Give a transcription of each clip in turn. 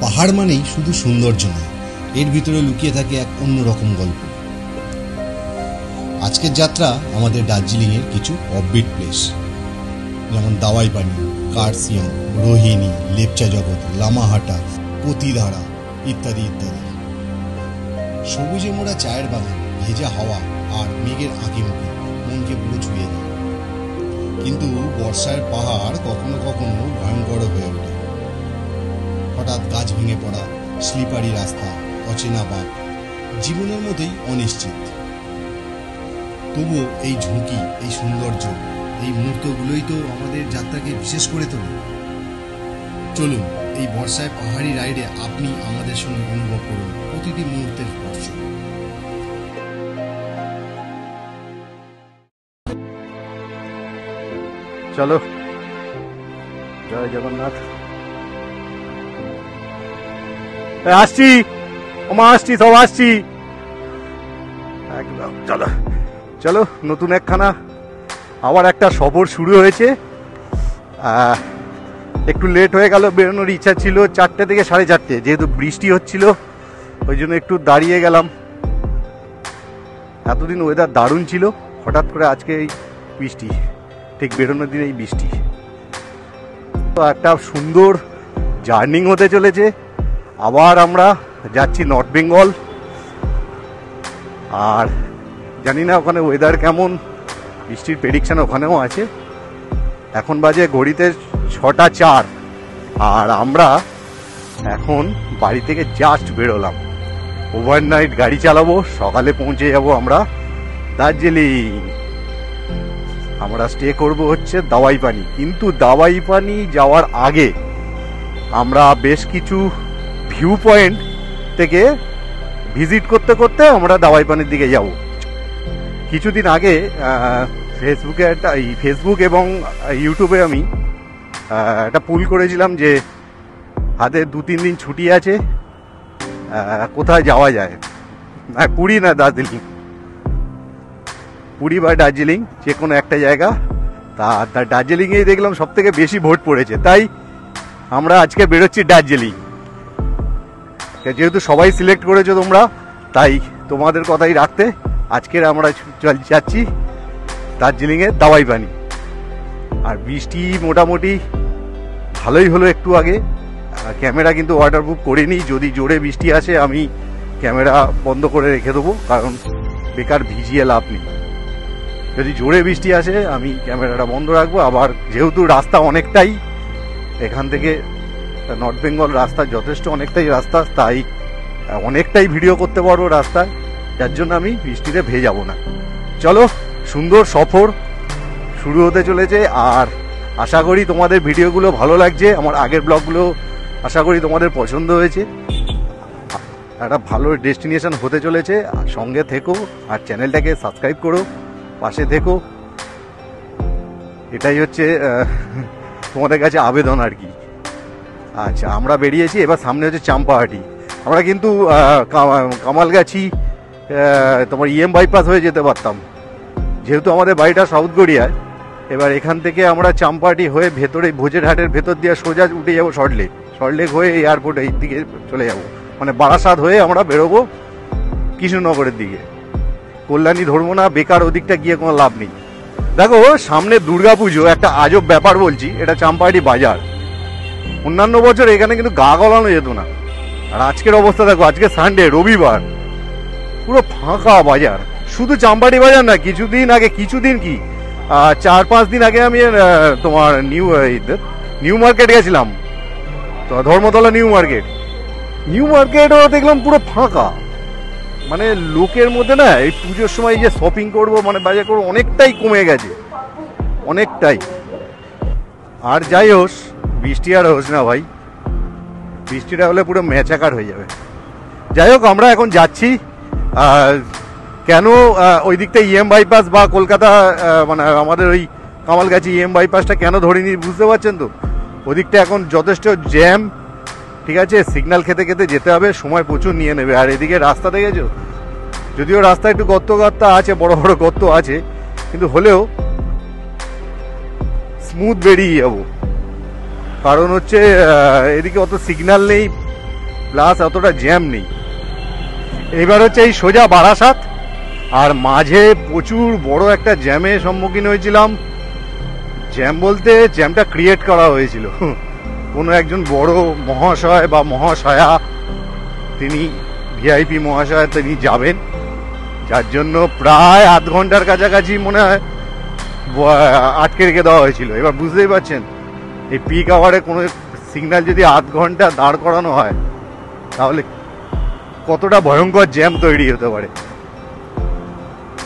পাহাড় মানেই শুধু সৌন্দর্য নয়, এর ভিতরে লুকিয়ে থাকে এক অন্যরকম গল্প। আজকের যাত্রা আমাদের দার্জিলিংয়ের কিছু অফবিট প্লেস, যেমন দাওয়াই পানি, কার্সিয়াং, রোহিণী, লেপচা জগৎ, লামাহাটা, পতিধারা ইত্যাদি ইত্যাদি। সবুজে মোড়া চায়ের বাগান, ভেজা হাওয়া আর মেঘের আঁকিমুখি মনকে পুরো ছুঁয়ে দেয়। কিন্তু বর্ষার পাহাড় কখনো কখনো ভয়ঙ্কর হয়ে ওঠে। হঠাৎ গাছ ভেঙে পড়া, স্লিপারি রাস্তা, অচেনা বাঁক, জীবনের মধ্যেই অনিশ্চিত। তবুও এই ঝুঁকি, এই সৌন্দর্য, এই মুহূর্তগুলোই তো আমাদের যাত্রাকে বিশেষ করে তোলে। চলুন এই বর্ষায় পাহাড়ি রাইডে আপনি আমাদের সঙ্গে অনুভব করুন প্রতিটি মুহূর্তের স্পর্শ। চলো, জয় জগন্নাথ। আসছি, ওমা আসছি, সব আসছি একদম। চলো চলো, নতুন একখানা আবার একটা সফর শুরু হয়েছে। একটু লেট হয়ে গেল, বেরোনোর ইচ্ছা ছিল 4টে থেকে 4:30, যেহেতু বৃষ্টি হচ্ছিল ওই জন্য একটু দাঁড়িয়ে গেলাম। এতদিন ওয়েদার দারুণ ছিল, হঠাৎ করে আজকে এই বৃষ্টি, ঠিক বেরোনোর দিন এই বৃষ্টি। তো একটা সুন্দর জার্নি হতে চলেছে। আবার আমরা যাচ্ছি নর্থ বেঙ্গল। আর জানি না ওখানে ওয়েদার কেমন, বৃষ্টির প্রেডিকশন ওখানেও আছে। এখন বাজে ঘড়িতে 6:04, আর আমরা এখন বাড়ি থেকে জাস্ট বেরোলাম। ওভারনাইট গাড়ি চালাবো, সকালে পৌঁছে যাব আমরা দার্জিলিং। আমরা স্টে করব হচ্ছে দাওয়াই পানি। কিন্তু দাওয়াই পানি যাওয়ার আগে আমরা বেশ কিছু ভিউ পয়েন্ট থেকে ভিজিট করতে করতে আমরা দাওয়াই পানির দিকে যাব। কিছুদিন আগে ফেসবুক এবং ইউটিউবে আমি একটা পুল করেছিলাম যে হাতে 2-3 দিন ছুটি আছে, কোথায় যাওয়া যায়। পুরী না দার্জিলিং, পুরী বা দার্জিলিং যে কোনো একটা জায়গা। তা দার্জিলিংয়েই দেখলাম সব থেকে বেশি ভোট পড়েছে, তাই আমরা আজকে বেরোচ্ছি দার্জিলিং। যেহেতু সবাই সিলেক্ট করেছো তোমরা, তাই তোমাদের কথাই রাখতে আজকের আমরা যাচ্ছি দার্জিলিংয়ের দাওয়াই পানি। আর বৃষ্টি মোটামুটি ভালোই হলো একটু আগে। ক্যামেরা কিন্তু ওয়াটারপ্রুফ করিনি, যদি জোরে বৃষ্টি আসে আমি ক্যামেরা বন্ধ করে রেখে দেবো, কারণ বেকার ভিজিয়ে লাভ নেই। যদি জোরে বৃষ্টি আসে আমি ক্যামেরাটা বন্ধ রাখবো। আবার যেহেতু রাস্তা অনেকটাই, এখান থেকে নর্থ বেঙ্গল রাস্তা যথেষ্ট অনেকটাই রাস্তা, তাই অনেকটাই ভিডিও করতে পারবো রাস্তায়, যার জন্য আমি বৃষ্টিতে ভেজাবো না। চলো, সুন্দর সফর শুরু হতে চলেছে। আর আশা করি তোমাদের ভিডিওগুলো ভালো লাগছে, আমার আগের ব্লগগুলো আশা করি তোমাদের পছন্দ হয়েছে। একটা ভালো ডেস্টিনেশন হতে চলেছে, সঙ্গে থেকো আর চ্যানেলটাকে সাবস্ক্রাইব করো, পাশে থেকো। এটাই হচ্ছে তোমাদের কাছে আবেদন আর কি। আচ্ছা, আমরা বেরিয়েছি, এবার সামনে হচ্ছে চাম্পাহাটি। আমরা কিন্তু কামালগাছি তোমার বাইপাস হয়ে যেতে পারতাম, যেহেতু আমাদের বাড়িটা সাউথ গড়িয়ায়। এবার এখান থেকে আমরা চাম্পাহাটি হয়ে ভেতরে ভোজের হাটের ভেতর দিয়ে সোজা উঠে যাবো সল্টলেক হয়ে এয়ারপোর্ট এই দিকে চলে যাব, মানে বারাসাত হয়ে আমরা বেরোবো কৃষ্ণনগরের দিকে। কল্যাণী ধরবো না, বেকার ওদিকটা গিয়ে কোনো লাভ নেই। দেখো সামনে দুর্গাপুজো, একটা আজব ব্যাপার বলছি। এটা চাম্পাহাটি বাজার, অন্যান্য বছর এখানে কিন্তু গা গলানো যেত না। আর আজকের অবস্থা দেখো, আজকে সানডে, রবিবার, পুরো ফাঁকা বাজার। শুধু চাম্পাহাটি বাজার না, কিছুদিন কি 4-5 দিন আগে আমি তোমার নিউ মার্কেট গেছিলাম, তো ধর্মতলা নিউ মার্কেটও দেখলাম পুরো ফাঁকা। মানে লোকের মধ্যে না এই পুজোর সময় যে শপিং করবো, মানে বাজার করবো, অনেকটাই কমে গেছে, অনেকটাই। আর যাই হোক, বৃষ্টি আর হোস না ভাই, বৃষ্টিটা হলে পুরো ম্যাচাকার হয়ে যাবে। যাই হোক, আমরা এখন যাচ্ছি। কেন ওই দিকটা বাইপাস বা কলকাতা, মানে আমাদের ওই কামালগাছি বাইপাসটা কেন ধরিনি বুঝতে পারছেন তো? ওদিকটা এখন যথেষ্ট জ্যাম, ঠিক আছে? সিগন্যাল খেতে খেতে যেতে হবে, সময় প্রচুর নিয়ে নেবে। আর এদিকে রাস্তা দেখেছো, যদিও রাস্তা একটু গর্ত আছে, বড় বড় গর্ত আছে, কিন্তু হলেও স্মুথ বেরিয়ে যাবো। কারণ হচ্ছে এদিকে অত সিগন্যাল নেই, প্লাস অতটা জ্যাম নেই। এবার হচ্ছে এই সোজা বারাসাত, আর মাঝে প্রচুর বড় একটা জ্যামের সম্মুখীন হয়েছিলাম। জ্যাম বলতে জ্যামটা ক্রিয়েট করা হয়েছিল, কোনো একজন বড় মহাশয় বা মহাশয়া, তিনি ভিআইপি মহাশয়, তিনি যাবেন, যার জন্য প্রায় আধ ঘন্টার কাছাকাছি মনে হয় আটকে রেখে দেওয়া হয়েছিল। এবার বুঝতেই পারছেন এই পিক আওয়ারে কোনো সিগন্যাল যদি আধ ঘন্টা দাঁড় করানো হয় তাহলে কতটা ভয়ঙ্কর জ্যাম তৈরি হতে পারে।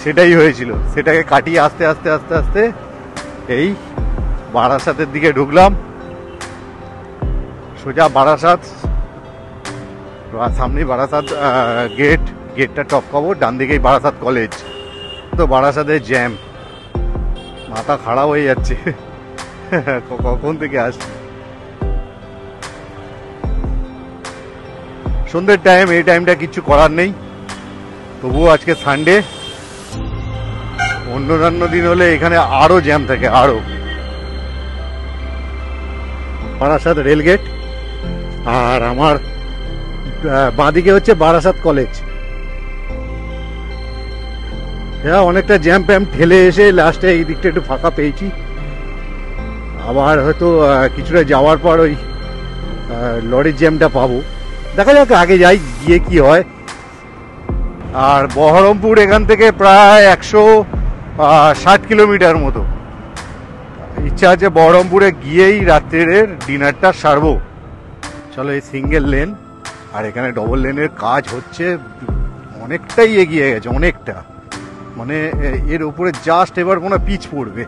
সেটাই হয়েছিল, সেটাকে কাটিয়ে আস্তে আস্তে আস্তে আস্তে এই বারাসাতের দিকে ঢুকলাম। সোজা বারাসাত, সামনেই বারাসাত গেটটা টপ কবর, ডান দিকেই বারাসাত কলেজ। তো বারাসাতের জ্যাম, মাথা খারাপ হয়ে যাচ্ছে কখন থেকে আসছে। সন্ধ্যের টাইম, এই টাইমটা কিছু করার নেই, তবুও আজকে সানডে, অন্যান্য দিন হলে এখানে আরো জ্যাম থাকে আরো। বারাসাত রেলগেট, আর আমার বাঁদিকে হচ্ছে বারাসাত কলেজ। হ্যাঁ, অনেকটা জ্যাম প্যাম ঠেলে এসে লাস্টে এই দিকটা একটু ফাঁকা পেয়েছি। আবার হয়তো কিছুটা যাওয়ার পর ওই লরির জ্যামটা পাবো, দেখা যাক আগে যাই, গিয়ে কি হয়। আর বহরমপুর এখান থেকে প্রায় 160 কিলোমিটার মতো। ইচ্ছা আছে বহরমপুরে গিয়েই রাত্রের ডিনারটা সারবো। চলো, এই সিঙ্গেল লেন, আর এখানে ডবল লেনের কাজ হচ্ছে, অনেকটাই এগিয়ে গেছে, অনেকটা, মানে এর উপরে জাস্ট এবার কোনো পিচ পড়বে।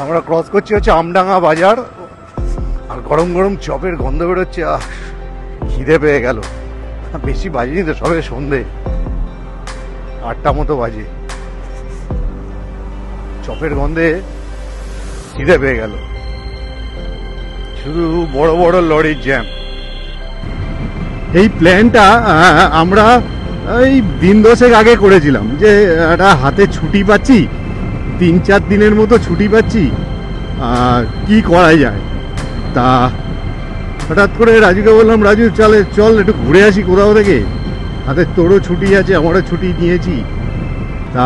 আমরা ক্রস করছি হচ্ছে আমডাঙ্গা বাজার, আর গরম গরম চপের গন্ধ বেরোচ্ছে। খিদে পেয়ে গেল, বেশি বাজেনি তো, সবে সন্ধে 8টা মতো বাজে, চপের গন্ধে খিদে পেয়ে গেল। শুধু বড় বড় লরির জ্যাম। এই প্ল্যানটা আমরা এই দিন 10 আগে করেছিলাম, যে একটা হাতে ছুটি পাচ্ছি, 3-4 দিনের মতো ছুটি পাচ্ছি, কি করা যায়। তা হঠাৎ করে রাজুকে বললাম, রাজু চল একটু ঘুরে আসি কোথাও থেকে, হাতে তোরও ছুটি আছে, আমারও ছুটি নিয়েছি। তা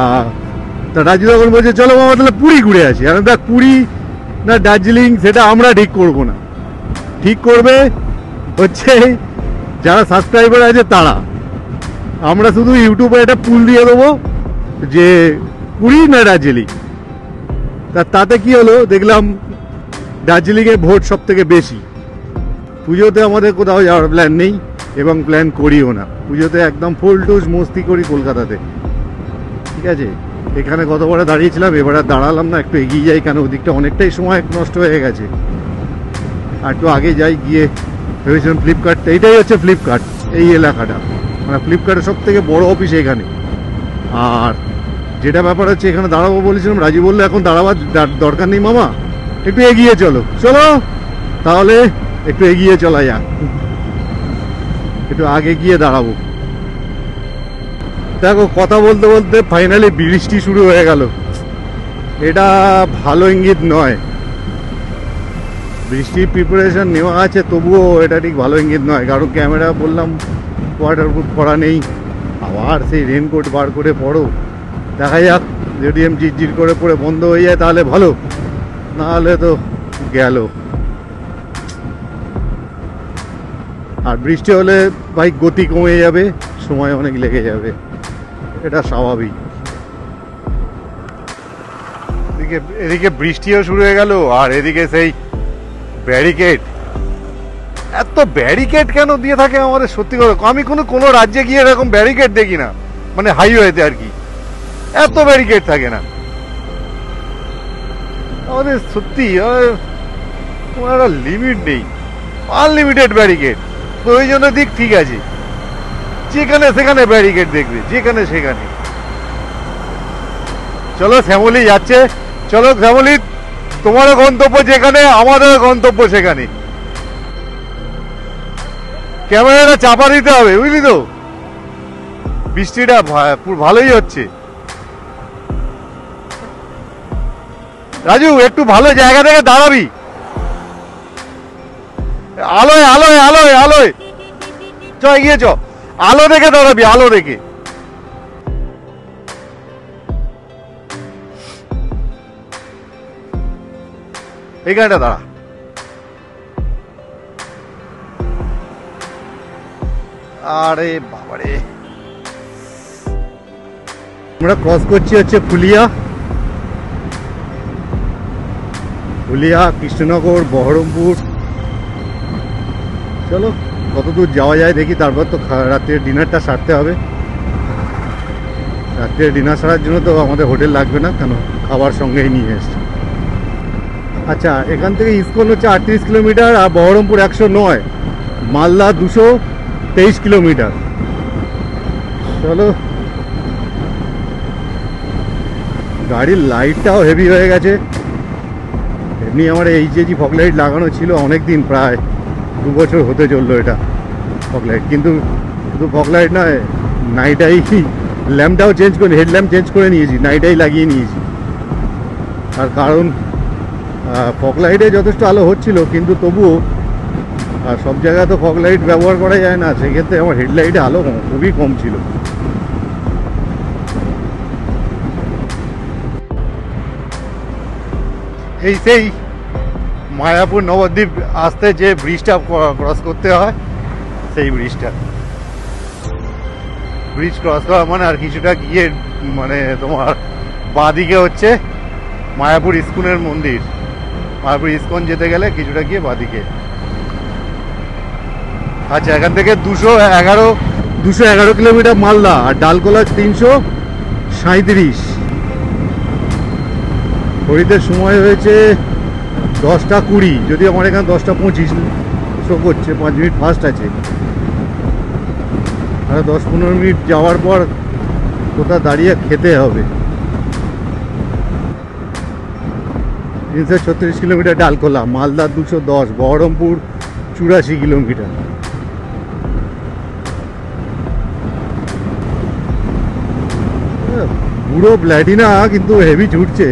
রাজু তখন বলছে, চলো মামা তাহলে পুরী ঘুরে আসি। আর দেখ, পুরী না দার্জিলিং সেটা আমরা ঠিক করবো না, ঠিক করবে হচ্ছে যারা সাবস্ক্রাইবার আছে তারা। আমরা শুধু ইউটিউবে একটা পুল দিয়ে দেবো যে পুরী না দার্জিলিং। তাতে কি হলো, দেখলাম দার্জিলিংয়ে ভোট সব থেকে বেশি। পুজোতে আমাদের কোথাও যাওয়ার প্ল্যান নেই, এবং প্ল্যান করিও না। পুজোতে একদম ফুল টুস মস্তি করি কলকাতাতে, ঠিক আছে। এখানে গতবারে দাঁড়িয়েছিলাম, এবারে দাঁড়ালাম না, একটু এগিয়ে যাই, কেন ওদিকটা অনেকটাই সময় নষ্ট হয়ে গেছে। আর একটু আগে যাই, গিয়ে ভেবেছিলাম ফ্লিপকার্ট, এইটাই হচ্ছে ফ্লিপকার্ট, এই এলাকাটা, মানে ফ্লিপকার্টের সব থেকে বড় অফিস এখানে। আর যেটা ব্যাপার হচ্ছে, এখানে দাঁড়াবো বলেছিলাম, রাজু বললো এখন দাঁড়াবার দরকার নেই মামা, একটু এগিয়ে চলো। তাহলে একটু এগিয়ে চলা যাক, একটু আগে গিয়ে দাঁড়াবো। দেখো, কথা বলতে বলতে ফাইনালি বৃষ্টি শুরু হয়ে গেল। এটা ভালো ইঙ্গিত নয়। বৃষ্টির প্রিপারেশন নেওয়া আছে, তবুও এটা ঠিক ভালো ইঙ্গিত নয়, কারণ ক্যামেরা বললাম ওয়াটারপ্রুফ করা নেই, আবার সেই রেনকোট বার করে পড়ো। দেখা যাক, যদি আমি ঝিরঝির করে পড়ে বন্ধ হয়ে যায় তাহলে ভালো, নাহলে তো গেল। আর বৃষ্টি হলে বাইক গতি কমে যাবে, সময় অনেক লেগে যাবে, এটা স্বাভাবিক। এদিকে বৃষ্টিও শুরু হয়ে গেল, আর এদিকে সেই ব্যারিকেড। এত ব্যারিকেড কেন দিয়ে থাকে আমাদের, সত্যি করে আমি কোনো রাজ্যে গিয়ে এরকম ব্যারিকেড দেখি না, মানে হাইওয়েতে আর কি, এত ব্যারিকেড থাকে না আমাদের। সত্যি তোমার একটা লিমিট নেই, আনলিমিটেড ব্যারিকেড। প্রয়োজনের দিক ঠিক আছে, যেখানে সেখানে ব্যারিকেড দেখবে, যেখানে সেখানে। চলো, শ্যামলী যাচ্ছে, চলো শ্যামলী, তোমারও গন্তব্য যেখানে, আমাদেরও গন্তব্য সেখানে। ক্যামেরাটা চাপা দিতে হবে, বুঝলি তো, বৃষ্টিটা ভালোই হচ্ছে। রাজু, একটু ভালো জায়গা থেকে দাঁড়াবি, আলোয় আলোয় আলোয় আলোয়। চ এগিয়ে চ, আলো দেখে দাঁড়াবি, আলো দেখে। এইখানটা দাঁড়া। আরে বাবারে, আমরা ক্রস করছি হচ্ছে ফুলিয়া, কৃষ্ণনগর, বহরমপুর। চলো কতদূর যাওয়া যায় দেখি, তারপর তো রাত্রের ডিনারটা সারতে হবে। রাত্রের ডিনার সারার জন্য তো আমাদের হোটেল লাগবে না, কেন খাবার সঙ্গেই নিয়ে এসছি। আচ্ছা, এখান থেকে ইস্কন হচ্ছে 38 কিলোমিটার, আর বহরমপুর 109, মালদা 223 কিলোমিটার। চলো, গাড়ির লাইটটাও হেভি হয়ে গেছে। এমনি আমার এইচজি ফগ লাইট লাগানো ছিল অনেক দিন, প্রায় 2 বছর হতে চললো এটা ফগ লাইট। কিন্তু শুধু ফগ লাইট নয়, নাইট আই ল্যাম্পটাও চেঞ্জ করে, হেডল্যাম্প চেঞ্জ করে নিয়েছি, নাইট আই লাগিয়ে নিয়েছি। আর কারণ ফগ লাইটে যথেষ্ট আলো হচ্ছিল, কিন্তু তবুও সব জায়গায় তো ফগ লাইট ব্যবহার করা যায় না, সেক্ষেত্রে আমার হেডলাইটে আলো খুবই কম ছিল। এই সেই মায়াপুর নবদ্বীপ আসতে যে ব্রিজটা ক্রস করতে হয়, সেই ব্রিজটা। ব্রিজ ক্রস করা মানে আর কিছুটা গিয়ে মানে তোমার বাঁদিকে হচ্ছে মায়াপুর ইস্কনের মন্দির। মায়াপুর ইস্কন যেতে গেলে কিছুটা গিয়ে বাঁদিকে। আচ্ছা, এখান থেকে 211 কিলোমিটার মালদা, আর ডালকোলা 337। ঘড়িতে সময় হয়েছে 10:20, যদি আমার এখানে 10:25 শো করছে, 5 মিনিট ফাস্ট আছে। আর 10-15 মিনিট যাওয়ার পর কোথাও দাঁড়িয়ে খেতে হবে। 336 কিলোমিটার ডালকোলা, মালদা 210, বহরমপুর 84 কিলোমিটার। পুরো প্ল্যাটিনা কিন্তু হেভি ছুটছে,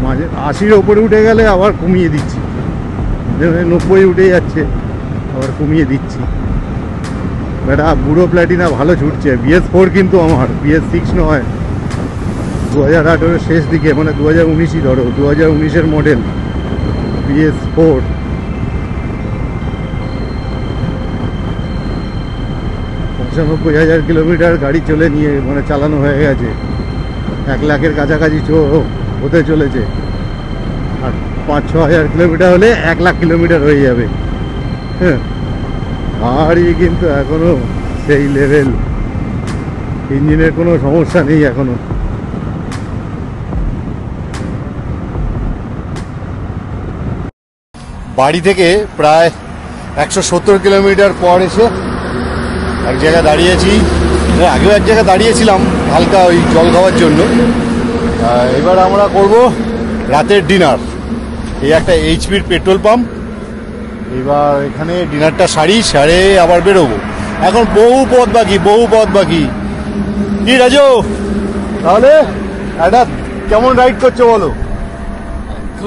মাঝে 80-র ওপরে উঠে গেলে আবার কমিয়ে দিচ্ছি, 90 উঠে যাচ্ছে, আবার কমিয়ে দিচ্ছি। বেটা বুড়ো প্ল্যাটিনা ভালো ছুটছে। BS4 কিন্তু আমার, BS6 নয়। 2018-এর শেষ দিকে, মানে 2019ই ধরো, 2019-এর মডেল BS4। কিলোমিটার গাড়ি চলে নিয়ে, মানে চালানো হয়ে গেছে। 1 লাখের কাছাকাছি হতে চলেছে। আর 5-6 হাজার কিলোমিটার হলে 1 লাখ কিলোমিটার হয়ে যাবে। হ্যাঁ, আর কিন্তু এখনো সেই লেভেল, ইঞ্জিনের কোনো সমস্যা নেই এখনো। বাড়ি থেকে প্রায় 170 কিলোমিটার পর এসে এক জায়গায় দাঁড়িয়েছি। আগেও এক জায়গায় দাঁড়িয়েছিলাম হালকা ওই জল খাওয়ার জন্য। এবার আমরা করব রাতের ডিনার। এই একটা এইচপির পেট্রোল পাম্প। এবার এখানে ডিনারটা সারে আবার বেরোবো। এখন বহু পথ বাকি। কি রাজু, তাহলে একটা কেমন রাইড করছো বলো?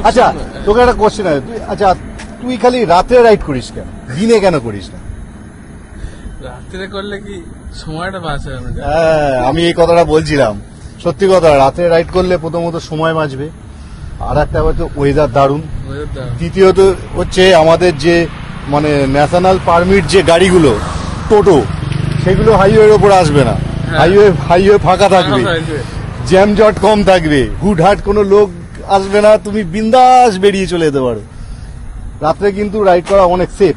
আচ্ছা, তোকে একটা কোশ্চেন আছে। তুই খালি রাতে রাইড করিস কেন, দিনে কেন করিস না? রাত্রে করলে কি সময়টা বাঁচে? হ্যাঁ, আমি এই কথাটা বলছিলাম। সত্যি কথা, রাতে রাইড করলে প্রথমত সময় বাঁচবে, আর একটা হচ্ছে ওয়েদার দারুণ। দ্বিতীয়ত হচ্ছে আমাদের যে মানে ন্যাশনাল পারমিট যে গাড়িগুলো, টোটো, সেগুলো হাইওয়ের ওপর আসবে না। হাইওয়ে ফাঁকা থাকবে, জ্যাম জট কম থাকবে, হুটহাট কোনো লোক আসবে না, তুমি বিন্দাস বেরিয়ে চলে যেতে পারো। রাত্রে কিন্তু রাইড করা অনেক সেফ,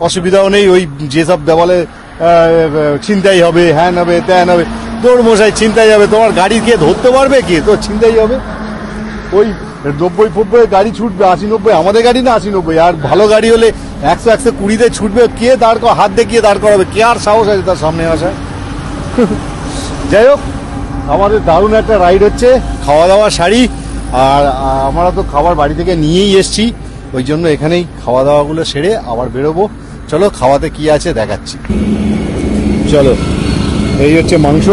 অসুবিধাও নেই। ওই যেসব বলে ছিনতাই হবে, হ্যান হবে, ত্যান হবে, তোর মশাই ছিনতাই হবে, তোমার গাড়ি কে ধরতে পারবে? কে তোর ছিনতাই হবে? ওই 90-90 গাড়ি ছুটবে, 80-90, আমাদের গাড়ি না 80-90, আর ভালো গাড়ি হলে 100-120-তে ছুটবে। কে হাত দেখিয়ে দাঁড় করাবে? কে আর সাহস আছে তার সামনে আসা? যাই হোক, আমাদের দারুণ একটা রাইড হচ্ছে। খাওয়া দাওয়া সারি, আর আমরা তো খাবার বাড়ি থেকে নিয়েই এসছি, ওই জন্য এখানেই খাওয়া দাওয়াগুলো সেরে আবার বেরোবো। চলো, খাওয়াতে কি আছে দেখাচ্ছি। চলো, এই হচ্ছে মাংস,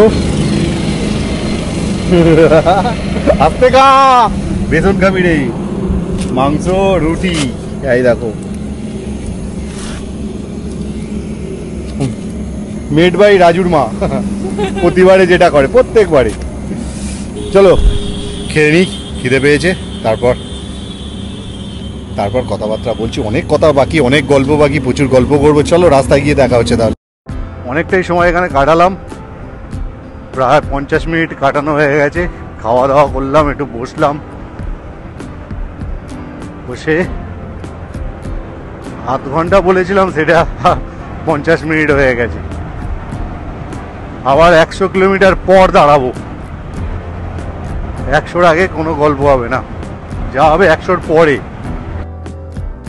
আস্তে খা, বেসন খাবি রে। মাংস, রুটি, এই দেখো, মেড বাই রাজুর মা প্রতিবারে যেটা করে, প্রত্যেকবারে। চলো খেয়ে নিই, খিদে পেয়েছে, তারপর কথাবার্তা বলছি। অনেক কথা বাকি, অনেক গল্প বাকি, প্রচুর গল্প করবো। চলো রাস্তায় গিয়ে দেখা হচ্ছে তাহলে। অনেকটাই সময় এখানে কাটালাম, প্রায় 50 মিনিট কাটানো হয়ে গেছে। খাওয়া দাওয়া করলাম, একটু বসলাম, বসে আধ ঘন্টা বলেছিলাম, সেটা 50 মিনিট হয়ে গেছে। আবার 100 কিলোমিটার পর দাঁড়াবো। 100-র আগে কোনো গল্প হবে না, যা হবে 100-র পরে।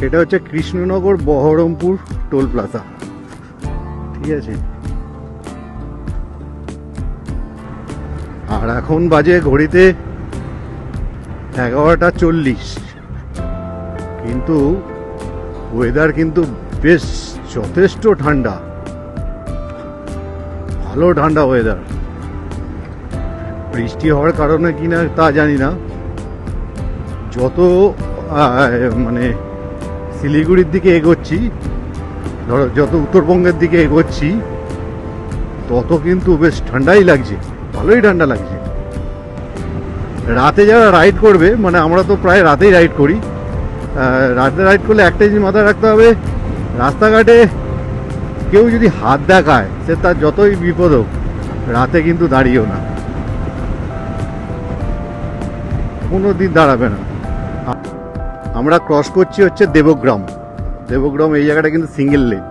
এটা হচ্ছে কৃষ্ণনগর বহরমপুর টোল প্লাজা, ঠিক আছে। আর এখন বাজে ঘড়িতে 11:40, কিন্তু ওয়েদার কিন্তু বেশ যথেষ্ট ঠান্ডা, ভালো ঠান্ডা ওয়েদার। বৃষ্টি হওয়ার কারণে কিনা তা জানি না, যত মানে শিলিগুড়ির দিকে এগোচ্ছি, ধরো যত উত্তরবঙ্গের দিকে এগোচ্ছি, তত কিন্তু বেশ ঠান্ডাই লাগছে, ভালোই ঠান্ডা লাগছে। রাতে যারা রাইড করবে, মানে আমরা তো প্রায় রাতেই রাইড করি, রাতে রাইড করলে একটা জিনিস মাথায় রাখতে হবে, রাস্তাঘাটে কেউ যদি হাত দেখায়, সে তার যতই বিপদ হোক, রাতে কিন্তু দাঁড়িয়েও না, কোনো দিন দাঁড়াবে না। আমরা ক্রস করছি হচ্ছে দেবগ্রাম। দেবগ্রাম এই জায়গাটা কিন্তু সিঙ্গেল লেন।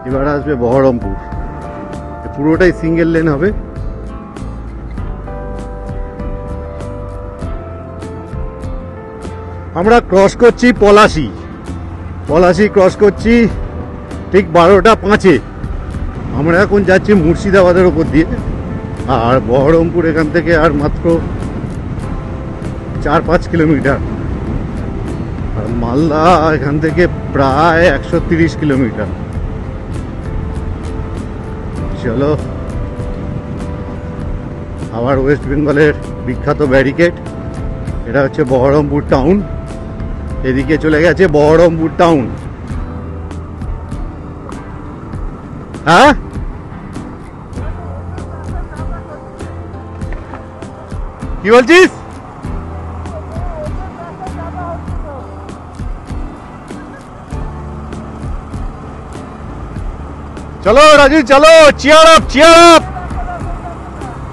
এবার আসবে বহরমপুর, পুরোটাই সিঙ্গেল লেন হবে। আমরা ক্রস করছি পলাশি, ক্রস করছি ঠিক 12:05। আমরা এখন যাচ্ছি মুর্শিদাবাদের ওপর দিয়ে, আর বহরমপুর এখান থেকে আর মাত্র 4-5 কিলোমিটার, আর মালদা এখান থেকে প্রায় 130 কিলোমিটার। চলো, আবার ওয়েস্ট বেঙ্গলের বিখ্যাত ব্যারিকেড, এটা হচ্ছে বহরমপুর টাউন। এদিকে চলে গেছে বহরমপুর টাউন। হ্যাঁ, কি বলছিস? চলো রাজু, চলো, চিয়ার আপ, চিয়ার আপ।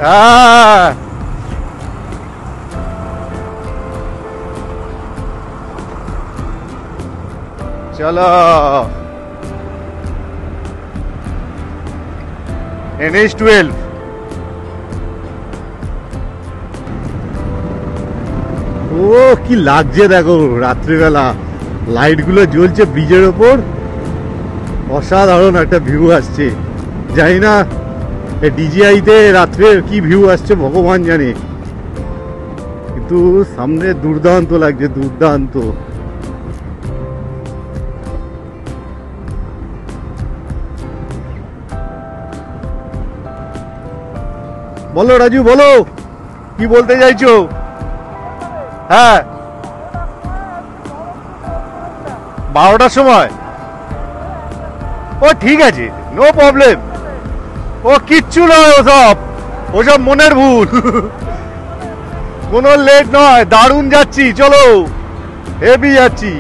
হ্যাঁ, চলো। NH12। ও কি লাগছে দেখো, রাত্রিবেলা লাইটগুলো জ্বলছে ব্রিজের ওপর, অসাধারণ একটা ভিউ আসছে। জানি না ডিজিআইতে রাত্রের কি ভিউ আসছে ভগবান জানে, কিন্তু সামনে দুর্দান্ত লাগছে, দুর্দান্ত। বলো রাজু, বলো কি বলতে চাইছো? হ্যাঁ, 12টার সময়। ও ঠিক আছে, নো প্রবলেম। ও কিচ্ছু নয়, ওসব মনের ভুল। কোনো লেট নয়, দারুণ যাচ্ছি, চলো, হেভি যাচ্ছি।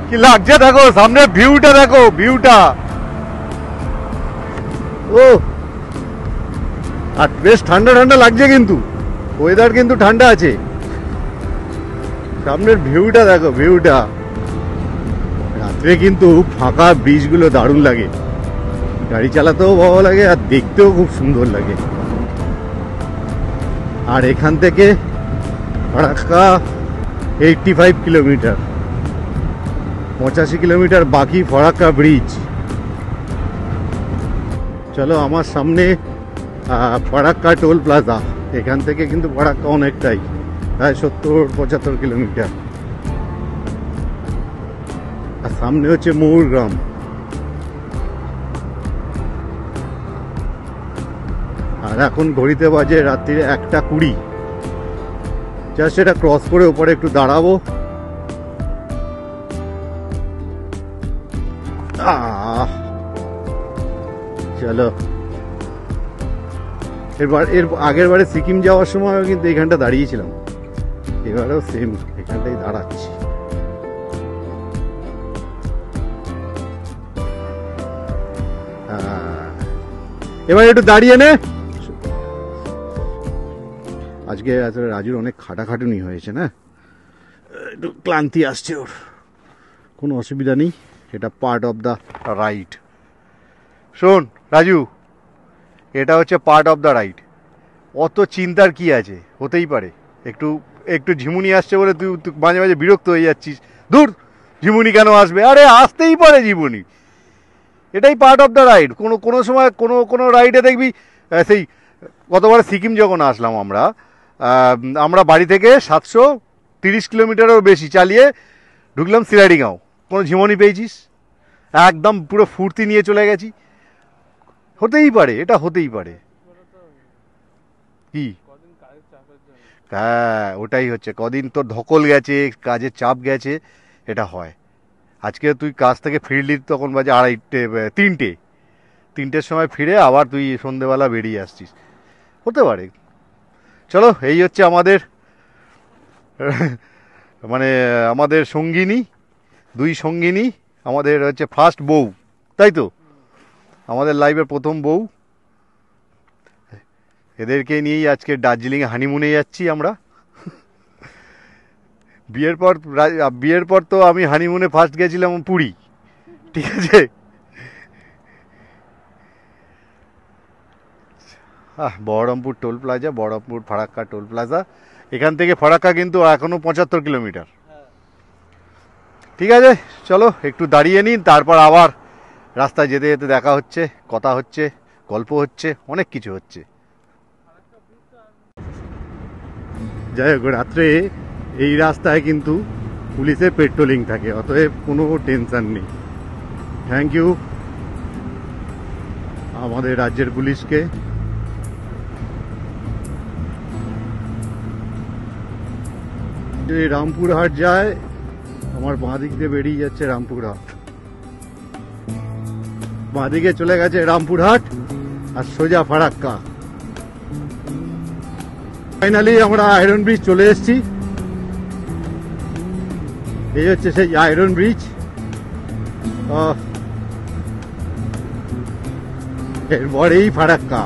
কি লাগছে দেখো, সামনে ভিউটা দেখো, ভিউটা। ও, আর বেশ ঠান্ডা ঠান্ডা লাগছে, কিন্তু ওয়েদার কিন্তু ঠান্ডা আছে। সামনের ভিউটা দেখো, ভিউটা। রাত্রে কিন্তু ফাঁকা ব্রিজগুলো দারুণ লাগে, গাড়ি চালাতেও ভালো লাগে আর দেখতেও খুব সুন্দর লাগে। আর এখান থেকে ফারাক্কা 85 কিলোমিটার, 85 কিলোমিটার বাকি ফারাক্কা ব্রিজ। চলো, আমার সামনে ফারাক্কা টোল প্লাজা। এখান থেকে কিন্তু ফারাক্কা অনেকটাই, প্রায় 70-75 কিলোমিটার। আর সামনে হচ্ছে মৌরগ্রাম। আর এখন ঘড়িতে বাজে রাত্রির 1:20। জাস্ট সেটা ক্রস করে ওপরে একটু দাঁড়াবো। চলো, এর আগের বারে সিকিম যাওয়ার সময় কিন্তু এখানটা দাঁড়িয়েছিলাম, এবারেও সেম এখানটাই দাঁড়াচ্ছি। এবার একটু দাঁড়িয়ে নে। আজকে আসলে রাজুর অনেক খাটাখাটুনি হয়েছে না, একটু ক্লান্তি আসছে ওর, কোনো অসুবিধা নেই, এটা পার্ট অফ দ্য রাইড। শোন রাজু, এটা হচ্ছে পার্ট অফ দ্য রাইড, অত চিন্তার কি আছে, হতেই পারে একটু একটু ঝিমুনি আসছে বলে তুই মাঝে মাঝে বিরক্ত হয়ে যাচ্ছিস। দূর, ঝিমুনি কেন আসবে, আরে আসতেই পারে ঝিমুনি, এটাই পার্ট অফ দ্য রাইড। কোনো সময় কোনো রাইডে দেখবি, সেই গতবার সিকিম যখন আসলাম আমরা বাড়ি থেকে 730 কিলোমিটারেরও বেশি চালিয়ে ঢুকলাম সিরাডিগাঁও, কোনো ঝিমুনি পেয়েছিস? একদম পুরো ফুর্তি নিয়ে চলে গেছি। হতেই পারে, এটা হতেই পারে। কি? হ্যাঁ, ওটাই হচ্ছে, কদিন তোর ধকল গেছে, কাজের চাপ গেছে, এটা হয়। আজকে তুই কাজ থেকে ফিরলি তখন বাজে 3টের সময় ফিরে আবার তুই সন্ধেবেলা বেরিয়ে আসছিস, হতে পারে। চলো, এই হচ্ছে আমাদের আমাদের সঙ্গিনী, 2 সঙ্গিনী, আমাদের হচ্ছে ফার্স্ট বউ, তাই তো, আমাদের লাইফের প্রথম বউ। এদেরকে নিয়েই আজকে দার্জিলিংয়ে হানিমুনে যাচ্ছি আমরা। বিয়ের পর তো আমি হানিমুনে ফার্স্ট গেছিলাম পুরী, ঠিক আছে। Baharampur toll plaza, Baharampur Farakka toll plaza, এখান থেকে ফারাক্কা কিন্তু এখনো 75 কিলোমিটার। ঠিক আছে, চলো একটু দাঁড়িয়ে নিন, তারপর আবার রাস্তায় যেতে যেতে দেখা হচ্ছে, কথা হচ্ছে, গল্প হচ্ছে, অনেক কিছু হচ্ছে। যাই হোক, রাত্রে এই রাস্তায় কিন্তু পুলিশের পেট্রোলিং থাকে, অতএব কোনো টেনশন নেই। থ্যাংক ইউ আমাদের রাজ্যের পুলিশকে। রামপুরহাট যায়, আমার বাঁ দিক দিয়ে বেরিয়ে যাচ্ছে রামপুরহাট, বাঁ দিকে চলে গেছে রামপুরহাট আর সোজা ফারাক্কা। ফাইনালি আমরা আয়রন ব্রিজ চলে এসেছি, এই হচ্ছে সেই আয়রন ব্রিজ। এরপরেই ফারাক্কা।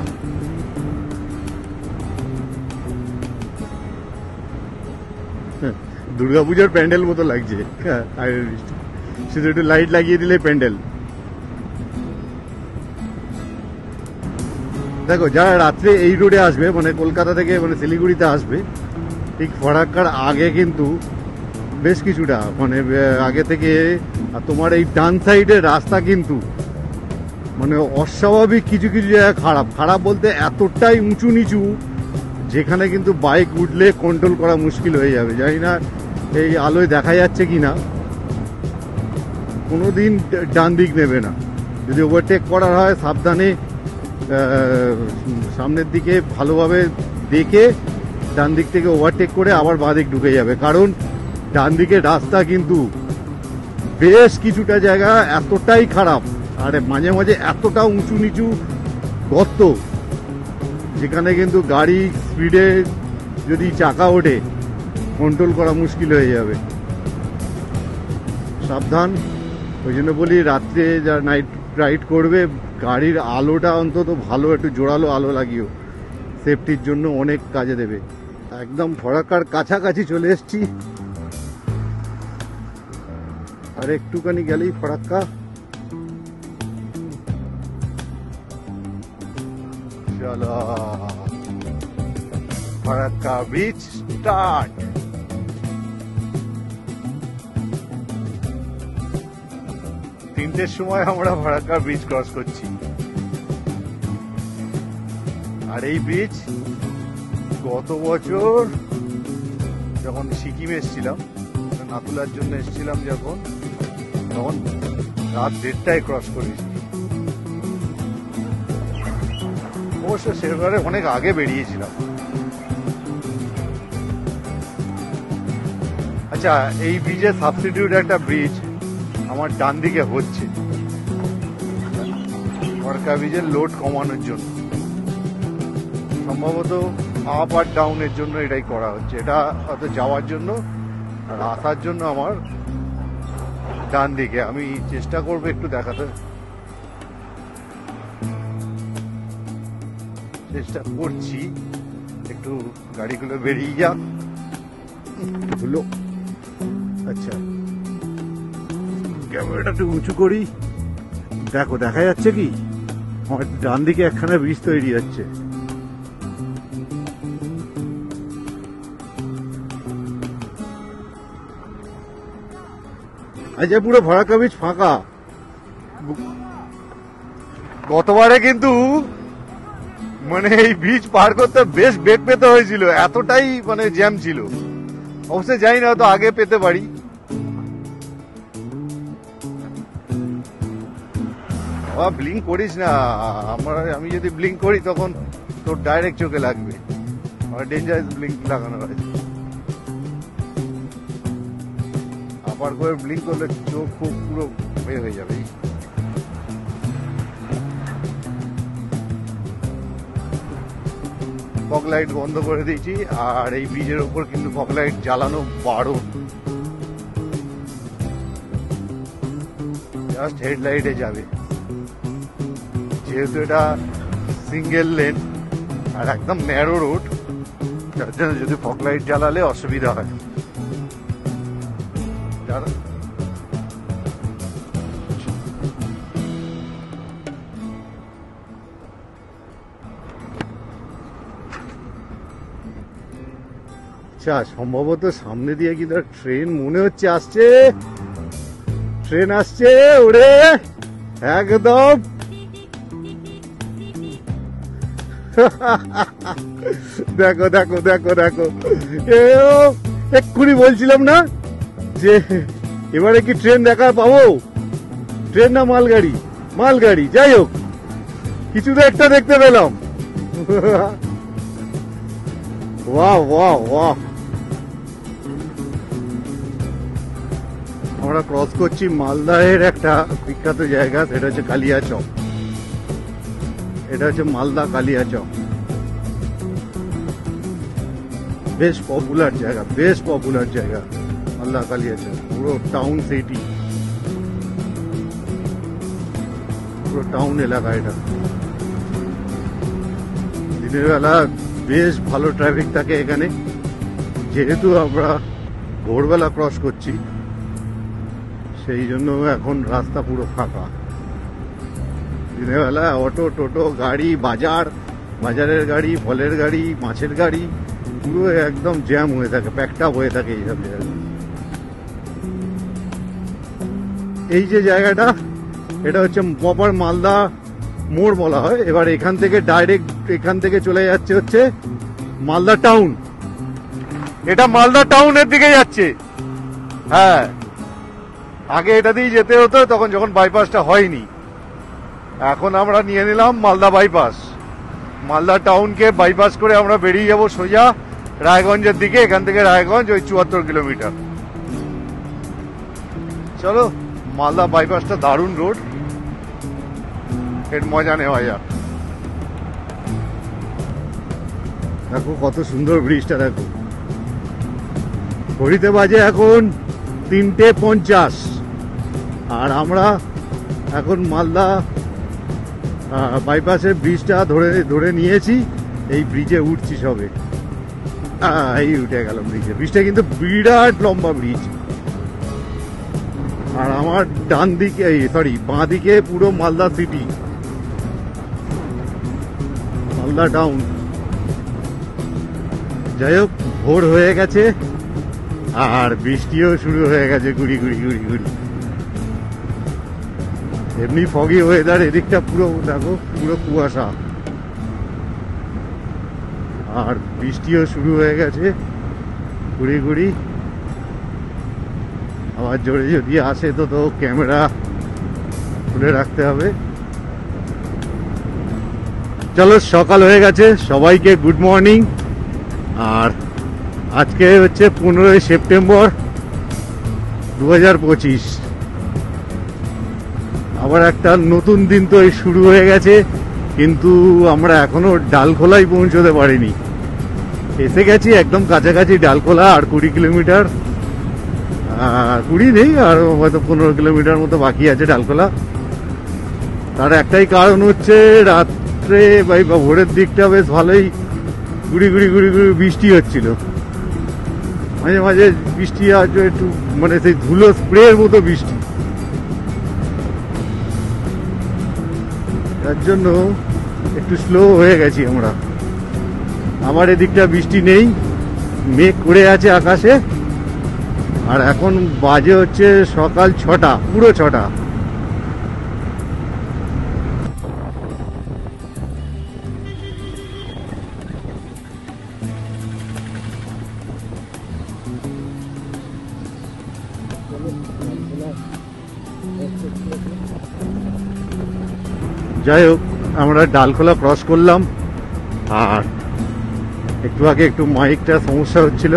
দুর্গাপুজোর প্যান্ডেল মতো লাগছে আয়রন ব্রিজ, শুধু একটু লাইট লাগিয়ে দিলে প্যান্ডেল। দেখো, যারা রাত্রে এই রোডে আসবে, মানে কলকাতা থেকে শিলিগুড়িতে আসবে, ঠিক ফারাক্কার আগে কিন্তু বেশ কিছুটা আগে থেকে, আর তোমার এই ডান সাইডের রাস্তা কিন্তু অস্বাভাবিক কিছু কিছু জায়গা খারাপ বলতে এতটাই উঁচু নিচু, যেখানে কিন্তু বাইক উঠলে কন্ট্রোল করা মুশকিল হয়ে যাবে। জানি না এই আলোয় দেখা যাচ্ছে কি না, কোনোদিন ডান দিক নেবে না, যদি ওভারটেক করার হয় সাবধানে সামনের দিকে ভালোভাবে দেখে ডান দিক থেকে ওভারটেক করে আবার বাঁ দিক ঢুকে যাবে, কারণ ডান দিকের রাস্তা কিন্তু বেশ কিছুটা জায়গা এতটাই খারাপ, আর মাঝে মাঝে এতটা উঁচু নিচু গর্ত, যেখানে কিন্তু গাড়ি স্পিডে যদি চাকা ওঠে কন্ট্রোল করা মুশকিল হয়ে যাবে। সাবধান, ওই জন্য বলি রাত্রে যা নাইট রাইড করবে, গাড়ির আলোটা অন্তত ভালো একটু জোরালো আলো লাগিও, সেফটির জন্য অনেক কাজে দেবে। একদম ফারাক্কার কাছাকাছি চলে এসেছি, আর একটুখানি গেলেই ফারাক্কা। চলো, ফারাক্কা বিচ স্টার্ট। 3টের সময় আমরা ফারাক্কা ব্রিজ ক্রস করছি, আর এই ব্রিজ গত বছর যখন সিকিমে এসেছিলাম, নাতুলার জন্য এসেছিলাম যখন, তখন রাত 1:30টায় ক্রস করেছি। অবশ্য সেবারে অনেক আগে বেরিয়েছিলাম। আচ্ছা, এই ব্রিজের সাবস্টিটিউট একটা ব্রিজ আমার ডান দিকে হচ্ছে, ফারাক্কা ব্রিজের লোড কমানোর জন্য, সম্ভবত আপ আর ডাউনের জন্য এটাই করা হচ্ছে। এটা হয়তো যাওয়ার জন্য, আর আসার জন্য আমার ডান দিকে। আমি চেষ্টা করবো একটু দেখাতে, চেষ্টা করছি একটু গাড়িগুলো বেরিয়ে যাক। হলো, আচ্ছা ক্যামেরাটা একটু উঁচু করি, দেখো দেখা যাচ্ছে কি আমার ডান দিকে একখানা ব্রিজ তৈরি হচ্ছে। আচ্ছা, পুরো ফারাক্কা ব্রিজ ফাঁকা। গতবারে কিন্তু মানে এই ব্রিজ পার করতে বেশ বেগ পেতে হয়েছিল, এতটাই মানে জ্যাম ছিল। অবশ্যই জানি না, হয়তো আগে পেতে পারি। ব্লিঙ্ক করিস না, আমি যদি ব্লিঙ্ক করি তখন তোর ডাইরেক্ট চোখে লাগবে। ডেঞ্জারাস ব্লিঙ্ক লাগানো হয়েছে, আবার করে ব্লিঙ্ক করলে চোখ খুব পুরো বের হয়ে যাবে। ফগ লাইট বন্ধ করে দিয়েছি, আর এই ব্রিজের ওপর কিন্তু ফগ লাইট জ্বালানো বারণ, জাস্ট হেডলাইটে যাবে। যেহেতু এটা সিঙ্গেল লেন আর একদম ন্যারো রোড, যার জন্য যদি ফগ লাইট জ্বালালে অসুবিধা হয়। আচ্ছা, সম্ভবত সামনে দিয়ে কিন্তু ট্রেন মনে হচ্ছে আসছে, ট্রেন আসছে ওরে একদম। দেখো দেখো দেখো দেখো, এক্ষুনি বলছিলাম না যে এবারে কি ট্রেন দেখা পাবো? ট্রেন না মালগাড়ি? মালগাড়ি, যাই হোক কিছু তো একটা দেখতে পেলাম। বাহ বাহ বাহ, আমরা ক্রস করছি মালদাহের একটা বিখ্যাত জায়গা, সেটা হচ্ছে কালিয়াচক। এটা হচ্ছে মালদা কালিয়াচক, বেশ পপুলার জায়গা, বেশ পপুলার জায়গা মালদা কালিয়াচক। পুরো টাউন সিটি, পুরো টাউন এলাকা এটা। দিনের বেলা বেশ ভালো ট্রাফিক থাকে এখানে, যেহেতু আমরা ভোরবেলা ক্রস করছি সেই জন্য এখন রাস্তা পুরো ফাঁকা। দিনের বেলা অটো টোটো গাড়ি, বাজারের গাড়ি, ফলের গাড়ি, মাছের গাড়ি পুরো একদম জ্যাম হয়ে থাকে, প্যাকড আপ হয়ে থাকে এইসব জায়গায়। এই যে জায়গাটা, এটা হচ্ছে প্রপার মালদা মোড় বলা হয়। এবার এখান থেকে ডাইরেক্ট এখান থেকে চলে যাচ্ছে হচ্ছে মালদা টাউন। এটা মালদা টাউনের দিকে যাচ্ছে। হ্যাঁ, আগে এটা দিয়ে যেতে হতো তখন যখন বাইপাসটা হয়নি। এখন আমরা নিয়ে নিলাম মালদা বাইপাস। মালদা টাউনকে বাইপাস করে আমরা বেরিয়ে যাব সোজা রায়গঞ্জের দিকে। এখান থেকে রায়গঞ্জ ওই 74 কিলোমিটার। চলো, মালদা বাইপাসটা দারুণ রোড, এর মজা নেওয়া যাক। দেখো কত সুন্দর ব্রিজটা, দেখো ঘড়িতে বাজে এখন 3:50, আর আমরা এখন মালদা বাইপাসের ব্রিজটা ধরে নিয়েছি। এই ব্রিজে উঠছি সবে, এই উঠে গেলাম ব্রিজে। ব্রিজটা কিন্তু বিরাট লম্বা ব্রিজ, আর আমার ডান দিকে বাঁ দিকে পুরো মালদা সিটি, মালদা টাউন। যাই হোক, ভোর হয়ে গেছে আর বৃষ্টিও শুরু হয়ে গেছে গুড়ি গুড়ি গুড়ি গুড়ি। এমনি ফগি ওয়েদার, এদিকটা পুরো দেখো পুরো কুয়াশা, আর বৃষ্টিও শুরু হয়ে গেছে গুড়ি গুড়ি। আবার জোরে যদি আসে তো ক্যামেরা খুলে রাখতে হবে। চলো, সকাল হয়ে গেছে, সবাইকে গুড মর্নিং। আর আজকে হচ্ছে 15 সেপ্টেম্বর 2025, আবার একটা নতুন দিন তো এই শুরু হয়ে গেছে, কিন্তু আমরা এখনো ডালখোলায় পৌঁছতে পারিনি। এসে গেছি একদম কাছাকাছি ডালখোলা, আর 20 কিলোমিটার, 20 নেই, আর হয়তো 15 কিলোমিটার মতো বাকি আছে ডালখোলা। তার একটাই কারণ হচ্ছে রাত্রে বা ভোরের দিকটা বেশ ভালোই গুড়ি গুড়ি বৃষ্টি হচ্ছিল, মাঝে মাঝে বৃষ্টি আছে একটু, মানে সেই ধুলো স্প্রের মতো বৃষ্টি, তার জন্য একটু স্লো হয়ে গেছি আমরা। আমার এদিকটা বৃষ্টি নেই, মেঘ করে আছে আকাশে, আর এখন বাজে হচ্ছে সকাল 6টা, পুরো 6টা। যাই হোক, আমরা ডালখোলা ক্রস করলাম, আর একটু আগে একটু মাইকটা সমস্যা হচ্ছিল।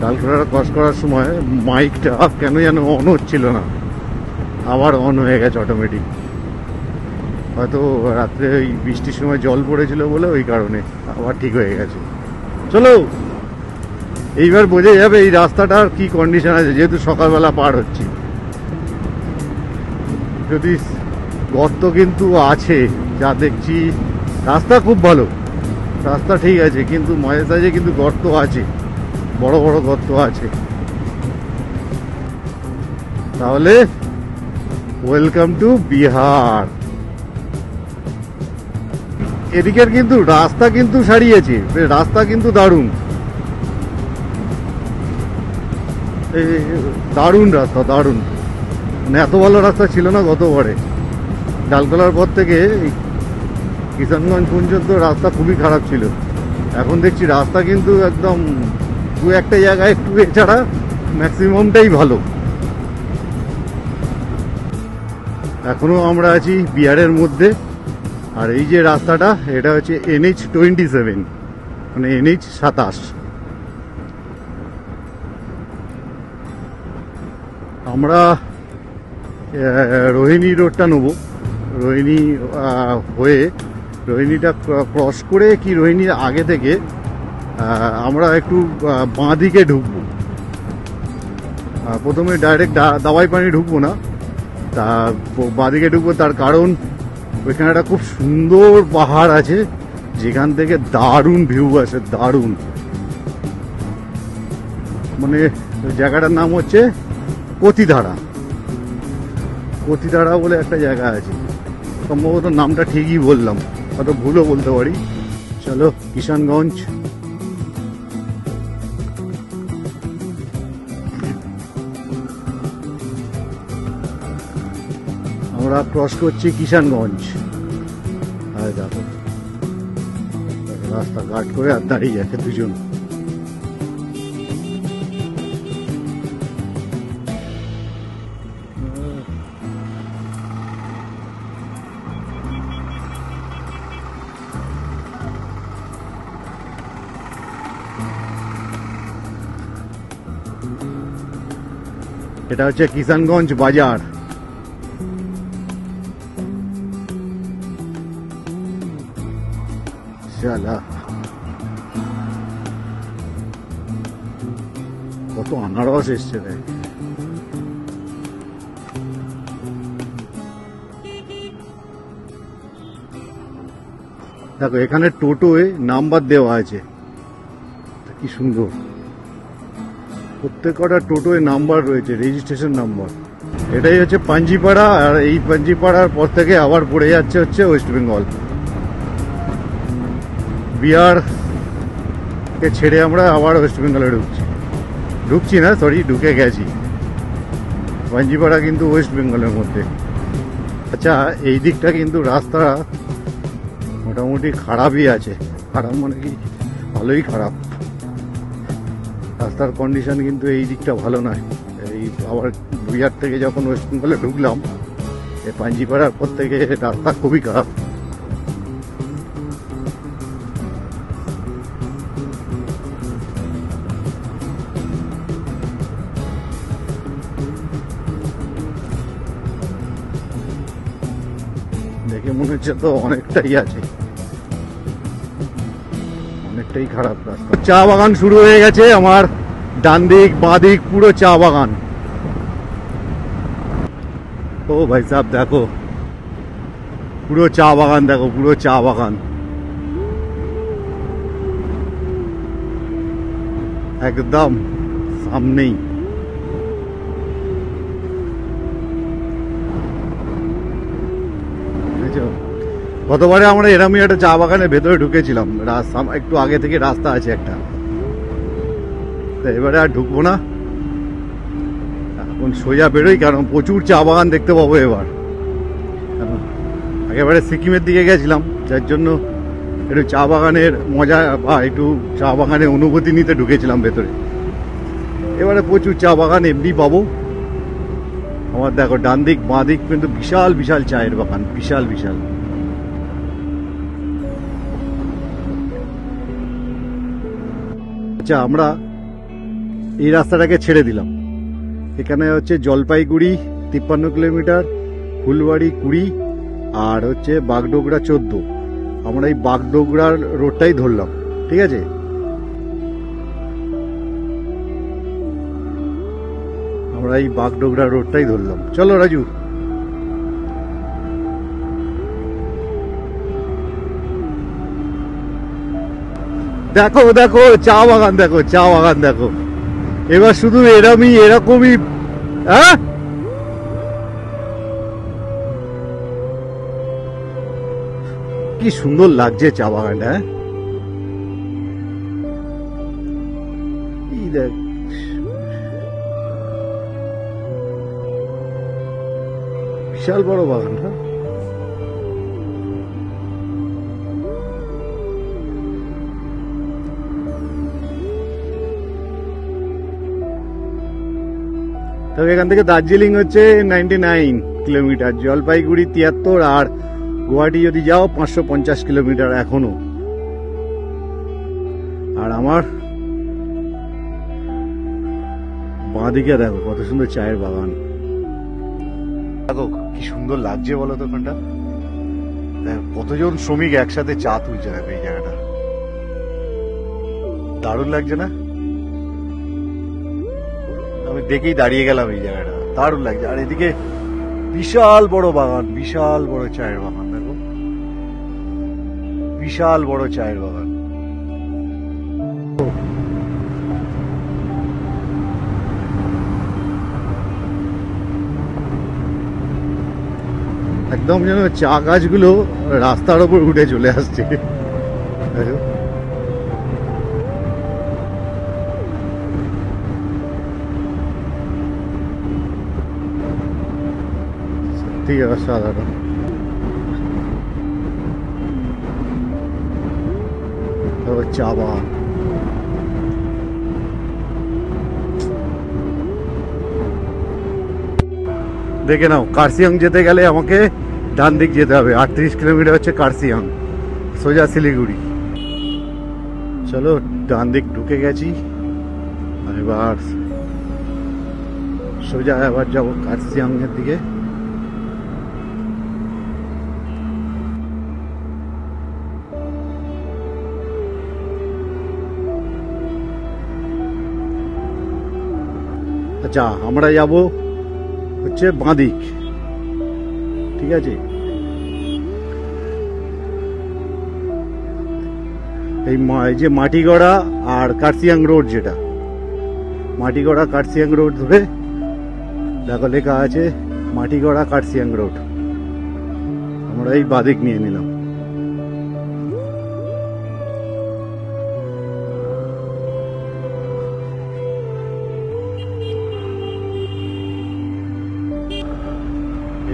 ডালখোলা ক্রস করার সময় মাইকটা কেন যেন অন হচ্ছিল না, আবার অন হয়ে গেছে অটোমেটিক। হয়তো রাত্রে ওই বৃষ্টির সময় জল পড়েছিল বলে ওই কারণে আবার ঠিক হয়ে গেছে। চলো, এইবার বোঝা যাবে এই রাস্তাটার কি কন্ডিশন আছে, যেহেতু সকালবেলা পার হচ্ছি। যদি গর্ত কিন্তু আছে যা দেখছি, রাস্তা খুব ভালো, রাস্তা ঠিক আছে, কিন্তু মাঝে সাঝে কিন্তু গর্ত আছে, বড় বড় গর্ত আছে। তাহলে ওয়েলকাম টু বিহার। এদিকের কিন্তু রাস্তা কিন্তু সারিয়েছে, রাস্তা কিন্তু দারুণ, দারুণ রাস্তা, দারুণ। মানে এত ভালো রাস্তা ছিল না গতবারে। ডালখোলার পর থেকে কিষানগঞ্জ পর্যন্ত রাস্তা খুবই খারাপ ছিল, এখন দেখছি রাস্তা কিন্তু একদম দু একটা জায়গায় একটু এছাড়া ম্যাক্সিমামটাই ভালো। এখনো আমরা আছি বিহারের মধ্যে, আর এই যে রাস্তাটা, এটা হচ্ছে NH27, মানে NH27। আমরা রোহিণী রোডটা নেবো, রোহিণী হয়ে, রোহিণীটা ক্রস করে কি রোহিণীর আগে থেকে আমরা একটু বাঁ দিকে ঢুকবো। প্রথমে ডাইরেক্ট দাওয়াই পানি ঢুকবো না, তা বাঁ দিকে ঢুকবো। তার কারণ ওইখানে একটা খুব সুন্দর পাহাড় আছে, যেখান থেকে দারুণ ভিউ আছে, দারুণ। মানে জায়গাটার নাম হচ্ছে কতিধারা, কতিধারা বলে একটা জায়গা আছে, সম্ভবত নামটা ঠিকই বললাম, হয়তো ভুলও বলতে পারি। চলো কিষানগঞ্জ। আমরা ক্রস করছি কিষানগঞ্জ, আর দেখো রাস্তা কাট করে আর দাঁড়িয়ে যাচ্ছে দুজন। এটা হচ্ছে কিষানগঞ্জ বাজার। শালা কত আনারস এসছে দেখ। দেখো এখানে টোটোয় নাম্বার দেওয়া আছে, কি সুন্দর, প্রত্যেকটা টোটোয় নাম্বার রয়েছে, রেজিস্ট্রেশন নাম্বার। এটাই হচ্ছে পাঞ্জিপাড়া, আর এই পাঞ্জিপাড়ার পর থেকে আবার পড়ে যাচ্ছে হচ্ছে ওয়েস্ট বেঙ্গল। বিহারকে ছেড়ে আমরা আবার ওয়েস্ট বেঙ্গলে ঢুকছি না, সরি, ঢুকে গেছি। পাঞ্জিপাড়া কিন্তু ওয়েস্ট বেঙ্গলের মধ্যে। আচ্ছা, এই দিকটা কিন্তু রাস্তা মোটামুটি খারাপই আছে, খারাপ মানে কি, ভালোই খারাপ। রাস্তার কন্ডিশন কিন্তু এই দিকটা ভালো নয়। এই আবার বিহার থেকে যখন ওয়েস্ট বেঙ্গলে ঢুকলাম, এই পাঞ্জিপাড়ার পর থেকে রাস্তা খুবই খারাপ। দেখে মনে হচ্ছে তো অনেকটাই আছে, অনেকটাই খারাপ রাস্তা। চা বাগান শুরু হয়ে গেছে আমার ডান দিক বাঁ দিক পুরো চা বাগান। ও ভাই সাহেব দেখো পুরো চা বাগান, দেখো পুরো চা বাগান একদম সামনেই। গতবারে আমরা এরমই একটা চা বাগানের ভেতরে ঢুকেছিলাম, রাস্তা একটু আগে থেকে রাস্তা আছে একটা, এবারে আর ঢুকবো না, এখন সোজা বেরোই, কারণ প্রচুর চা বাগান দেখতে পাবো এবার। একেবারে সিকিমের দিকে গেছিলাম, যার জন্য একটু চা বাগানের মজা বা একটু চা বাগানের অনুভূতি নিতে ঢুকেছিলাম ভেতরে। এবারে প্রচুর চা বাগান এমনি পাবো। আমার দেখো ডান দিক বাঁ দিক কিন্তু বিশাল বিশাল চায়ের বাগান, বিশাল বিশাল। আচ্ছা, আমরা এই রাস্তাটাকে ছেড়ে দিলাম। এখানে হচ্ছে জলপাইগুড়ি 53 কিলোমিটার, ফুলবাড়ি 20 আর হচ্ছে বাগডোগরা 14। আমরা এই বাগডোগরার রোডটাই ধরলাম, ঠিক আছে? আমরা এই বাগডোগরা রোডটাই ধরলাম। চলো রাজু। দেখো দেখো চা বাগান, দেখো চা বাগান দেখো। এবার শুধু এরকমই হ্যাঁ, কি সুন্দর লাগছে চা বাগানটা। এই দেখ বিশাল বড় বাগানটা। তবে এখান থেকে দার্জিলিং হচ্ছে 99 কিলোমিটার, জলপাইগুড়ি 73 আর গুয়াহাটি যদি যাও 550 কিলোমিটার এখনো। আর আমার বাঁ দিকে দেখো কত সুন্দর চায়ের বাগান। দেখো কি সুন্দর লাগছে বলো তো ওখানটা, কতজন শ্রমিক একসাথে চা তুলছে। দেখো এই জায়গাটা দারুণ লাগছে না? আমি দেখেই দাঁড়িয়ে গেলাম, এই জায়গাটা দারুণ লাগছে। আর এদিকে বিশাল বড় বাগান, বিশাল বড় চায়ের বাগান, দেখো বিশাল বড় চায়ের বাগান। একদম যেন চা গাছগুলো রাস্তার ওপর উঠে চলে আসছে। সত্যি অসাধারণ। চা বাগান দেখে নাও। কার্সিয়াং যেতে গেলে আমাকে ডান দিক যেতে হবে, 38 কিলোমিটার হচ্ছে কার্সিয়াং, সোজা শিলিগুড়ি। চলো ডান দিক ঢুকে গেছি, এবার সোজা এবার যাবো কার্সিয়াং এর দিকে। আচ্ছা, আমরা যাব হচ্ছে বাঁদিক, ঠিক আছে? এই যে মাটিগড়া আর কার্সিয়াং রোড, যেটা মাটিগড়া কার্সিয়াং রোড ধরে দেখো লেখা আছে মাটিগড়া কার্সিয়াং রোড। আমরা এই বাঁদিক নিয়ে নিলাম।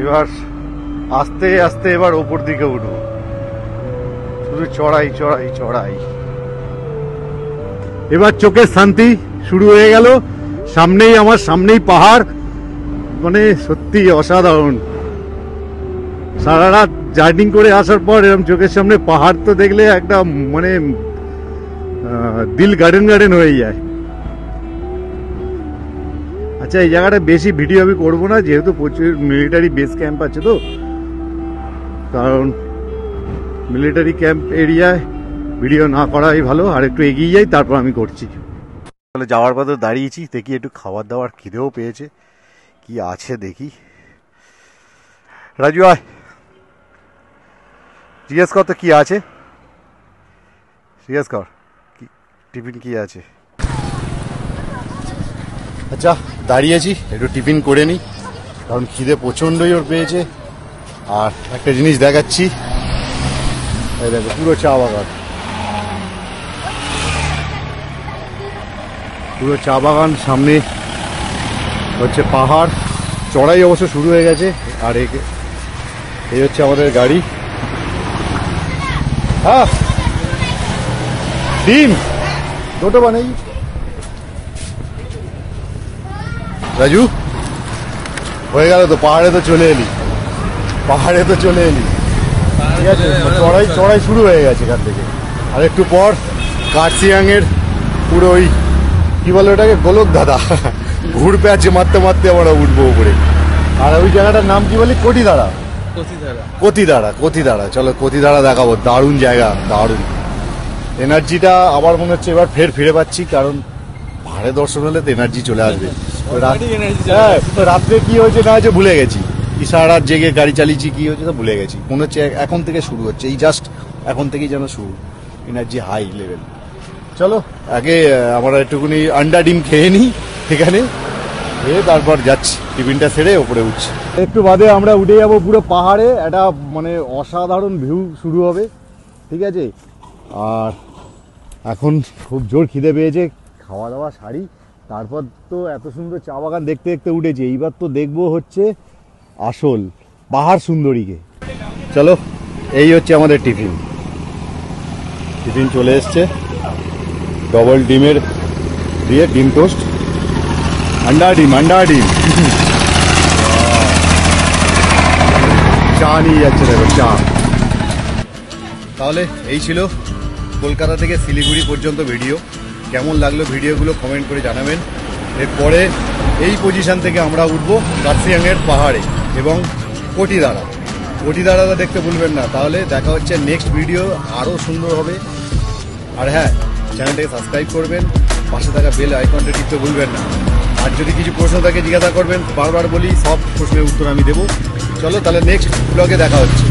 এবার আস্তে আস্তে এবার ওপর দিকে উঠবো, শুধু চড়াই চড়াই চড়াই। এবার চোখের শান্তি শুরু হয়ে গেল। সামনেই আমার সামনেই পাহাড়, মানে সত্যি অসাধারণ। সারা রাত জার্নিং করে আসার পর এরকম চোখের সামনে পাহাড় তো দেখলে একটা মানে দিল গার্ডেন গার্ডেন হয়ে যায়। আচ্ছা, এই জায়গাটা বেশি ভিডিও আমি করবো না, যেহেতু প্রচুর মিলিটারি বেস ক্যাম্প আছে, তো কারণ মিলিটারি ক্যাম্প এরিয়ায় ভিডিও না করাই ভালো, আর একটু এগিয়ে যাই তারপর আমি করছি। তাহলে যাওয়ার পথে দাঁড়িয়েছি, দেখি একটু খাবার দাবার খিদেও পেয়েছে, কি আছে দেখি। রাজু আয়, জিজ্ঞেস কর তো কি আছে, জিজ্ঞেস কর কি টিফিন কি আছে। আচ্ছা দাঁড়িয়েছি, একটু টিফিন করে নিই, কারণ খিদে প্রচণ্ডই ওর পেয়েছে। আর একটা জিনিস দেখাচ্ছি, এই দেখো পুরো চা বাগান, পুরো চা বাগান, সামনে হচ্ছে পাহাড়, চড়াই অবশ্য শুরু হয়ে গেছে। আর এই হচ্ছে আমাদের গাড়ি। হ্যাঁ ডিম দুটো বানাই। রাজু হয়ে গেল তো, পাহাড়ে তো চলে এলি, পাহাড়ে তো চলে এলি, ঠিক আছে। চড়াই শুরু হয়ে গেছে এখান থেকে। আর একটু পর কার্সিয়াং এর পুরো ওই কি বলে ওটাকে, গোলক দাদা ঘুর প্যাচে মারতে মারতে আমরা উঠবো উপরে। আর ওই জায়গাটার নাম কি বলি, কটিদাড়া, কতিদাড়া। চলো কতিদাড়া দেখাবো, দারুণ জায়গা, দারুণ। এনার্জিটা আবার মনে হচ্ছে এবার ফিরে পাচ্ছি, কারণ পাহাড়ে দর্শন হলে তো এনার্জি চলে আসবে। হ্যাঁ, রাত্রে কি হয়েছে না হয়েছে ভুলে গেছি, কি সারা রাত জেগে গাড়ি চালিয়েছি, কি হয়েছে তো ভুলে গেছি। মনে হচ্ছে এখন থেকে শুরু হচ্ছে, এই জাস্ট এখন থেকেই যেন শুরু, এনার্জি হাই লেভেল। চলো আগে আমরা একটুখানি আন্ডা ডিম খেয়ে নিই এখানে, খেয়ে তারপর যাচ্ছি, টিফিনটা সেরে ওপরে উঠছি। একটু বাদে আমরা উঠে যাবো পুরো পাহাড়ে, একটা মানে অসাধারণ ভিউ শুরু হবে, ঠিক আছে। আর এখন খুব জোর খিদে পেয়েছে, খাওয়া দাওয়া সারি, তারপর তো এত সুন্দর চা বাগান দেখতে দেখতে উঠেছি, এইবার তো দেখবো হচ্ছে আসল পাহাড় সুন্দরীকে। চলো এই হচ্ছে আমাদের টিফিন চলে এসছে, ডবল ডিমের দিয়ে ডিম টোস্ট, আন্ডা ডিম চা নিয়ে যাচ্ছে, দেখো চা। তাহলে এই ছিল কলকাতা থেকে শিলিগুড়ি পর্যন্ত ভিডিও। কেমন লাগলো ভিডিওগুলো কমেন্ট করে জানাবেন। এরপরে এই পজিশন থেকে আমরা উঠবো কার্সিয়াংয়ের পাহাড়ে এবং কটিদাড়াটা দেখতে ভুলবেন না। তাহলে দেখা হচ্ছে নেক্সট ভিডিও, আরও সুন্দর হবে। আর হ্যাঁ, চ্যানেলটাকে সাবস্ক্রাইব করবেন, পাশে থাকা বেল আইকনটা টিপতে ভুলবেন না। আর যদি কিছু প্রশ্ন থাকে জিজ্ঞাসা করবেন, বারবার বলি সব প্রশ্নের উত্তর আমি দেবো। চলো তাহলে নেক্সট ব্লগে দেখা হচ্ছে।